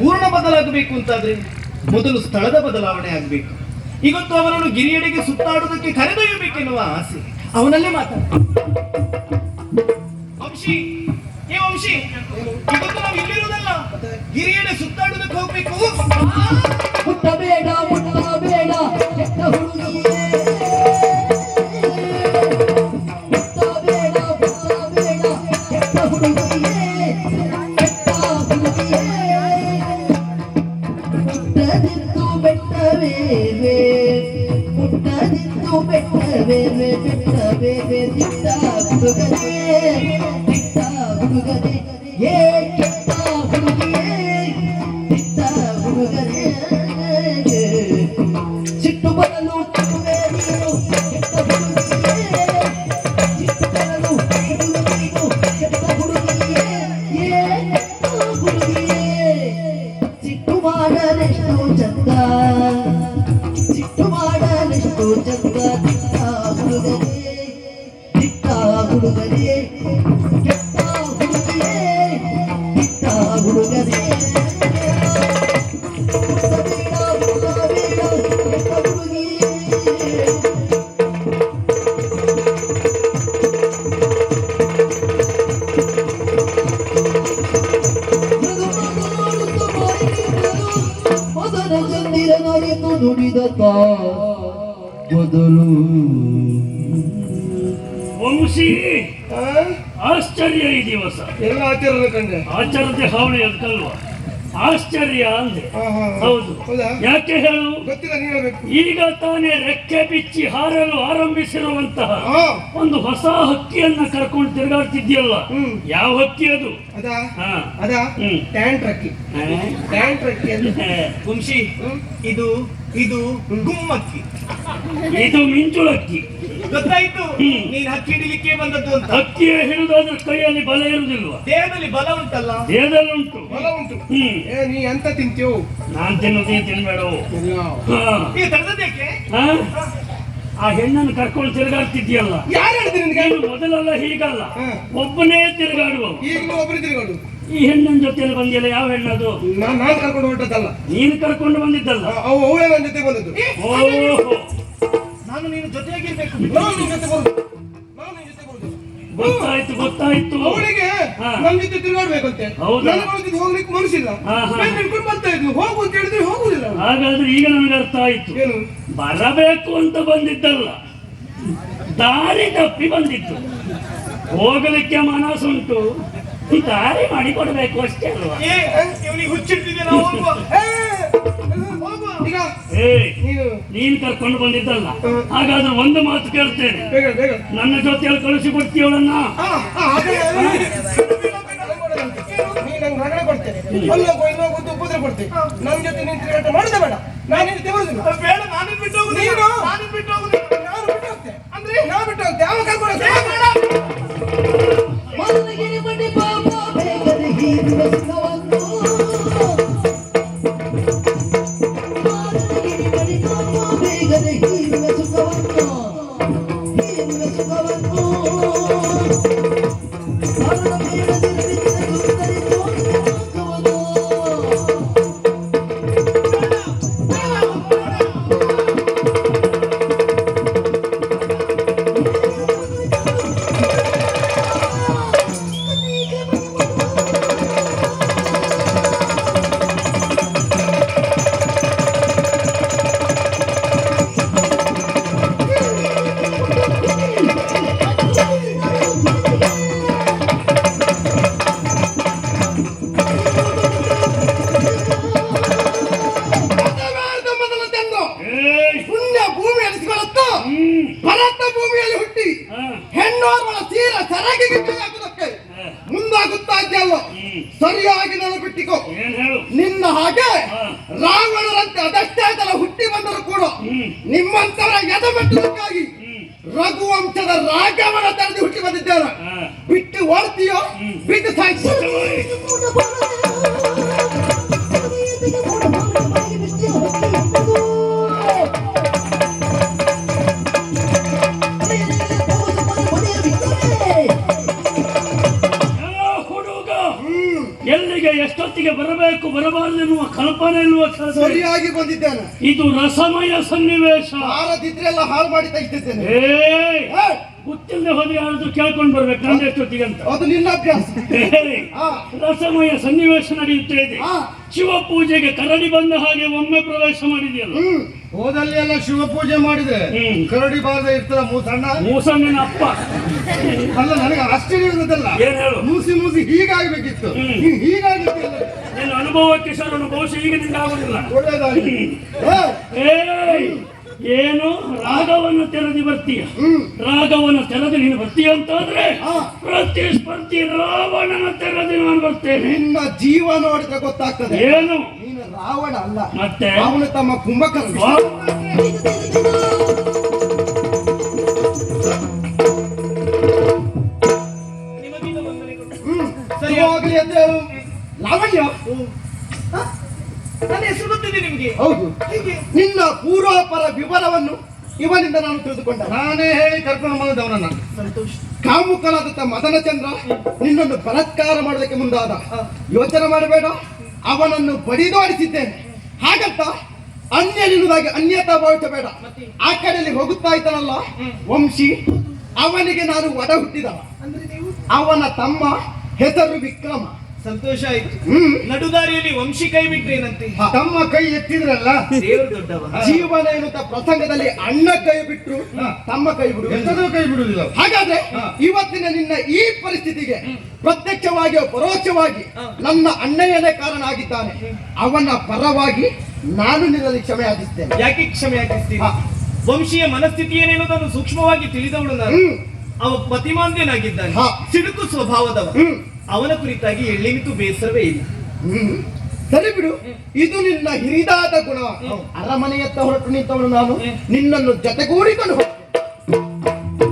ಪೂರ್ಣ ಬದಲಾಗಬೇಕು ಅಂತಾದ್ರೆ ಮೊದಲು ಸ್ಥಳದ ಬದಲಾವಣೆ ಆಗಬೇಕು. ಇವತ್ತು ಅವನನ್ನು ಗಿರಿಯಡೆಗೆ ಸುತ್ತಾಡುವುದಕ್ಕೆ ಕರೆದೊಯ್ಯಬೇಕೆನ್ನುವ ಆಸೆ ಅವನಲ್ಲೇ ಮಾತಾಡ. ವಂಶಿ, ಏ ವಂಶಿ, ಇವತ್ತು ನಾವು ಇಲ್ಲಿರುವುದಲ್ಲ, ಗಿರಿಯಡೆ ಸುತ್ತಾಡುವುದಕ್ಕೆ ಹೋಗ್ಬೇಕು. ಮುಟ್ಟಬೇಡ ಮುಟ್ಟಬೇಡ ಕೆಟ್ಟ ಹುಡುಗಿಯೇ, ಮುಟ್ಟಬೇಡ ಮುಟ್ಟಬೇಡ ಕೆಟ್ಟ ಹುಡುಗಿಯೇ, ಕೆಟ್ಟ ಹುಡುಗಿಯೇ. ಮುಟ್ಟದಿದ್ದು ಬೆಟ್ಟವೇವೆ, ಮುಟ್ಟದಿದ್ದು ಬೆಟ್ಟವೇವೆ, ಬೆಟ್ಟವೇವೆ ದಿಟ್ಟ ಹುಡುಗನೇ, ದಿಟ್ಟ ಹುಡುಗನೇ, ಏ ಕೆಟ್ಟ ಹುಡುಗಿಯೇ, ದಿಟ್ಟ ಹುಡುಗನೇ. ಸಿಟ್ಟು ಬರಲು ಚಿಕ್ಕುವೆ ನೀನು ಕೆಟ್ಟ ಹುಡುಗಿಯೇ, ಸಿಟ್ಟು ಬರಲು ಚಿಕ್ಕುವೆ ನೀನು ಕೆಟ್ಟ ಹುಡುಗಿಯೇ, ಏ ಕೆಟ್ಟ ಹುಡುಗಿಯೇ. ಸಿಟ್ಟು ಮಾಡಲೆಷ್ಟು ಚಂದ, ಸಿಟ್ಟು ಮಾಡಲೆಷ್ಟು ಚಂದ, ದಿಟ್ಟ ಹುಡುಗನೇ, ದಿಟ್ಟ ಹುಡುಗನೇ, ಕೆಟ್ಟ ಹುಡುಗಿಯೇ, ದಿಟ್ಟ ಹುಡುಗನೇ. ನುಡಿದ ಬದಲು ವಂಶಿ, ಆಶ್ಚರ್ಯ ಈ ದಿವಸ. ಎಲ್ಲ ಆಚಾರ ಕಂಡೆ ಆಚಾರತೆ ಹಾವಳಿ ಅದಕ್ಕಲ್ವ ಆಶ್ಚರ್ಯ ಅಂದೆ. ಹೌದು, ಯಾಕೆ ಹೇಳು? ಗೊತ್ತಿಲ್ಲ, ನೀ ಹೇಳ್ಬೇಕು. ಈಗ ತಾನೇ ರೆಕ್ಕೆ ಬಿಚ್ಚಿ ಹಾರಲು ಆರಂಭಿಸಿರುವಂತಹ ಒಂದು ಹೊಸ ಹಕ್ಕಿಯನ್ನ ಕರ್ಕೊಂಡು ತಿರುಗಾಡ್ತಿದ್ಯಲ್ಲ, ಯಾವ ಹಕ್ಕಿ ಅದು? ಟ್ಯಾಂಟ್ ಹಕ್ಕಿ. ಟ್ಯಾಂಟ್ ಹಕ್ಕಿ ಗುಮ್ಶಿ, ಇದು ಇದು ಗುಮ್ಮಕ್ಕಿ, ಇದು ಮಿಂಚುಳಕ್ಕಿ. ಗೊತ್ತಾಯ್ತು, ನೀನ್ ಹಕ್ಕಿ ಹಿಡಿಲಿಕ್ಕೆ ಬಂದದ್ದು ಅಂತ. ಹಕ್ಕಿಯ ಹಿಡಿದಾದ್ರೆ ಕೈಯಲ್ಲಿ ಬಲ ಇರುವುದಿಲ್ವಾ? ದೇಹದಲ್ಲಿ ಬಲ ಉಂಟಲ್ಲ? ದೇಹದಲ್ಲಿ ಉಂಟು, ಬಲ ಉಂಟು. ನೀ ಎಂತ ತಿಂತೀಯೋ? ನಾನ್ ತಿನ್ನೋದೇ ತಿನ್ಬೇಡವು. ಈಗ ತಡೆದಕ್ಕೆ ಆ ಹೆಣ್ಣನ್ನು ಕರ್ಕೊಂಡು ತಿರುಗಾಡ್ತಿದ್ಯಲ್ಲ, ಯಾರು ಹೇಳಿದ್ರು ನಿನ್ಗೆ? ಮೊದಲೆಲ್ಲ ಹೀಗಲ್ಲ, ಒಬ್ಬನೇ ತಿರುಗಾಡುವ. ಈಗಲೂ ಒಬ್ಬರು ತಿರುಗಾಡು. ಈ ಹೆಣ್ಣಿನ ಜೊತೆಯಲ್ಲಿ ಬಂದಿಲ್ಲ. ಯಾವ ಹೆಣ್ಣದು? ನಾನು ಕರ್ಕೊಂಡು ಹೊರಟದ್ದಲ್ಲ, ನೀನು ಕರ್ಕೊಂಡು ಬಂದಿದ್ದಲ್ಲ. ಅವಳೇ ನನ್ನ ಜೊತೆ ಬಂದದ್ದು. ಓಹೋ, ನಾನು ನೀನು ಜೊತೆಯಾಗಿರ್ಬೇಕು. ನಾನು ನಿನ್ ಜೊತೆ ಬರುದು, ನಾನು ನಿನ್ ಜೊತೆ ಬರುದು. ಗೊತ್ತಾಯ್ತು ಗೊತ್ತಾಯ್ತು. ಅವಳಿಗೆ ನನ್ನ ಜೊತೆ ತಿರುಗಾಡ್ಬೇಕಂತೆ. ನನಗೆ ಅವಳ ಜೊತೆ ಹೋಗ್ಲಿಕ್ಕೆ ಮನಸ್ಸಿಲ್ಲ. ನಿನ್ಕೊಂಡು ಬರ್ತಾ ಇದ್ಲು, ಹೋಗು ಅಂತ ಹೇಳಿದ್ರೆ ಹೋಗುದಿಲ್ಲ. ಹಾಗಾದ್ರೆ ಈಗ ನನಗೆ ಅರ್ಥ ಆಯ್ತು. ಏನು? ಬರಬೇಕು ಅಂತ ಬಂದಿದ್ದಲ್ಲ, ದಾರಿ ತಪ್ಪಿ ಬಂದಿತ್ತು. ಹೋಗಲಿಕ್ಕೆ ಮನಸ್ಸುಂಟು, ದಾರಿ ಮಾಡಿ ಕೊಡ್ಬೇಕು ಅಷ್ಟೇ ಅಲ್ವಾ? ಇವನಿಗೆ ಹುಚ್ಚಿಡ್ತಿದ್ದೆ. ನಾವು ನೀನ್ ಕರ್ಕೊಂಡು ಬಂದಿದ್ದಲ್ಲ. ಹಾಗಾದ್ರೆ ಒಂದು ಮಾತು ಕೇಳ್ತೇನೆ, ನನ್ನ ಜೊತೆಯಲ್ಲಿ ಕಳಿಸಿ ಕೊಡ್ತೀವಳನ್ನ. ಉಪದ್ರ ಕೊಡ್ತೇನೆ. ನನ್ನ ಜೊತೆ ನೀನು ತಿರುಗಾಟ ಮಾಡಿದ ಬೇಡ. ನಾನೇನು ತೆವರುದಿಲ್ಲ. ಬೇಡ, ನಾನೇ ಬಿಟ್ಟು ಹೋಗುದಿಲ್ಲ. ನಾನು ಬಿಟ್ಟು ಹೋಗುದಿಲ್ಲ. ನಾನು ಬಿಟ್ಟು ಹೋಗ್ತೇನೆ ಅಂದ್ರೆ ನಾವು ಬಿಟ್ಟು ಹೋಗ್ತೇವೆ. ಯಾವ ಕರ್ಕೊಂಡು ಮನಗಿರಿ ಮಡಿ ಬಾಬಾ ಬೇಗನೆ ಹೀರುವ ಸುಖವನ್ನು, ಮನಗಿರಿ ಮಡಿ ಬಾಬಾ ಬೇಗನೆ ಹೀರುವ ಸುಖವನ್ನು, ಹೀರುವ ಸುಖವನ್ನು. ಮರಣ ಬೇಡದಿರ ಬಿದ್ದ ಸುತ್ತರಿತು ಸುಖವನ್ನು. ಮುಂದಾಗುತ್ತಾ ಇದ್ದಲ್ಲ, ಸರಿಯಾಗಿ ನಾನು ಬಿಟ್ಟಿಕೋ. ನಿನ್ನ ಹಾಗೆ ರಾವಣರಂತೆ ಅದಷ್ಟೇ ತಲ ಹುಟ್ಟಿ ಬಂದರೂ ಕೂಡ ನಿಮ್ಮಂತರ ಎದೆಮೆಟ್ಟುವುದಕ್ಕಾಗಿ ರಘುವಂಶದ ರಾಘವನ ತರದಿ ಹುಟ್ಟಿ ಬಂದಿದ್ದೇನೆ. ಬಿಟ್ಟು ಓಡ್ತೀಯೋ ಬಿಟ್ಟು ಸಾಯಿಸ್ತೀಯೋ? ಎಲ್ಲಿಗೆ ಎಷ್ಟೊತ್ತಿಗೆ ಬರಬೇಕು ಬರಬಾರದು ಅನ್ನುವ ಕಲ್ಪನೆ ಇಲ್ವ ಸರ್? ಸರಿಯಾಗಿ ಬಂದಿದ್ದೇನೆ. ಇದು ರಸಮಯ ಸನ್ನಿವೇಶ. ಬಾರದಿದ್ರೆಲ್ಲ ಹಾಳು ಮಾಡಿ ತೆಗಿತಿದ್ದೇನೆ. ಗೊತ್ತಿಲ್ಲದೆ ಹೋದ್ರೆ ಯಾರಾದ್ರೂ ಕೇಳ್ಕೊಂಡು ಬರ್ಬೇಕು ನಂದು ಎಷ್ಟೊತ್ತಿಗೆ ಅಂತ. ಅದು ನಿನ್ನ ಅಭ್ಯಾಸ. ರಸಮಯ ಸನ್ನಿವೇಶ ನಡೆಯುತ್ತಾ ಇದೆ. ಶಿವ ಪೂಜೆಗೆ ಕರಡಿ ಬಂದ ಹಾಗೆ ಒಮ್ಮೆ ಪ್ರವೇಶ ಮಾಡಿದೆಯಲ್ಲ. ಹೋದಲ್ಲಿ ಎಲ್ಲ ಶಿವ ಪೂಜೆ ಮಾಡಿದ್ರೆ ಕರಡಿ ಬಾರದೆ ಇರ್ತದ ಮೂಸಣ್ಣನ ಅಪ್ಪ. ಅಲ್ಲ, ನನಗೆ ಆಶ್ಚರ್ಯ ಇರುವುದಲ್ಲ. ಏನ್ ಹೇಳು? ಮೂಸಿ ಹೀಗಾಗಬೇಕಿತ್ತು. ಹೀಗಾಗಿತ್ತು. ನಿನ್ನ ಅನುಭವಕ್ಕೆ ಸರ್ ಬಹುಶಃ ಈಗ ನಿಂಗೆ ಆಗುದಿಲ್ಲ. ಒಳ್ಳೇದಾಗಿ. ಏನು ರಾಗವನ್ನು ತೆರೆದು ಬರ್ತೀಯ? ರಾಗವನ್ನು ತೆರೆದು ನೀನು ಬರ್ತೀಯ ಅಂತಾದ್ರೆ ಪ್ರತಿಸ್ಪರ್ಧಿ ರಾವಣನ ತೆರೆದು ನಾನು ಬರ್ತೇನೆ. ನಿನ್ನ ಜೀವ ನೋಡಿದ್ರೆ ಗೊತ್ತಾಗ್ತದೆ. ಏನು? ನೀನು ರಾವಣ ಅಲ್ಲ, ಮತ್ತೆ ಅವನು ತಮ್ಮ ಕುಂಭಕರ್ಣ. ಸರಿಯಾಗಲಿ ಅಂತ ಹೇಳು. ಲಾವಣ್ಯ, ನನ್ನ ಹೆಸರು ಗೊತ್ತಿದೆ ನಿಮ್ಗೆ? ಹೌದು. ನಿನ್ನ ಪೂರ್ವಾಪರ ವಿವರವನ್ನು ಇವನಿಂದ ನಾನು ತಿಳಿದುಕೊಂಡೆ. ನಾನೇ ಹೇಳಿ ಕರ್ಕೊಂಡು ಬಂದವನನ್ನ. ಸಂತೋಷ. ಕಾಮುಕನಾದಂತ ಮದನ ಚಂದ್ರ ನಿನ್ನನ್ನು ಬಲಾತ್ಕಾರ ಮಾಡೋದಕ್ಕೆ ಮುಂದಾದ. ಯೋಚನೆ ಮಾಡಬೇಡ, ಅವನನ್ನು ಬಡಿದಾಡಿಸಿದ್ದೇನೆ. ಹಾಗಂತ ಅನ್ಯನಿರುವುದಾಗಿ ಅನ್ಯತಾ ಭಾವಿಸಬೇಡ. ಆ ಕಡೆಯಲ್ಲಿ ಹೋಗುತ್ತಾ ಇದ್ದಾನಲ್ಲ ವಂಶಿ, ಅವನಿಗೆ ನಾನು ಒಡ ಹುಟ್ಟಿದ. ಅಂದ್ರೆ ನೀವು? ಅವನ ತಮ್ಮ ಹೆಸರು ವಿಕ್ರಮ. ಸಂತೋಷ ಆಯ್ತು. ನಡುದಾರಿಯಲ್ಲಿ ವಂಶಿ ಕೈ ಬಿಟ್ರೇನಂತೆ? ತಮ್ಮ ಕೈ ಎತ್ತಿದ್ರಲ್ಲ, ದೇವರು ದೊಡ್ಡವ. ಜೀವನ ಎನ್ನುತ್ತ ಪ್ರಸಂಗದಲ್ಲಿ ಅಣ್ಣ ಕೈ ಬಿಟ್ರು ತಮ್ಮ ಕೈ ಬಿಡುವುದಿಲ್ಲ. ಹಾಗಾದ್ರೆ ಇವತ್ತಿನ ನಿನ್ನ ಈ ಪರಿಸ್ಥಿತಿಗೆ ಪ್ರತ್ಯಕ್ಷವಾಗಿ ಪರೋಕ್ಷವಾಗಿ ನನ್ನ ಅಣ್ಣಯ್ಯನೇ ಕಾರಣ ಆಗಿದ್ದಾನೆ. ಅವನ ಪರವಾಗಿ ನಾನು ನಿನ್ನಲ್ಲಿ ಕ್ಷಮೆ ಯಾಚಿಸ್ತೇನೆ. ಯಾಕೆ ಕ್ಷಮೆ ಯಾಚಿಸ್ತೀರಿ? ವಂಶಿಯ ಮನಸ್ಥಿತಿ ಏನೇನೋದನ್ನು ಸೂಕ್ಷ್ಮವಾಗಿ ತಿಳಿದವಳು ನಾನು. ಅವ ಪತಿಮಾಂದ್ಯನಾಗಿದ್ದಾನೆ, ಸಿಡುಕು ಸ್ವಭಾವದವ. ಅವನ ಕುರಿತಾಗಿ ಎಳ್ಳಿನಿತು ಬೇಸರವೇ ಇಲ್ಲ. ಸರಿ ಬಿಡು, ಇದು ನಿನ್ನ ಹಿರಿದಾದ ಗುಣ. ಅರಮನೆಯತ್ತ ಹೊರಟು ನಿಂತವನು ನಾನು, ನಿನ್ನನ್ನು ಜೊತೆಗೂಡಿಕೊಂಡು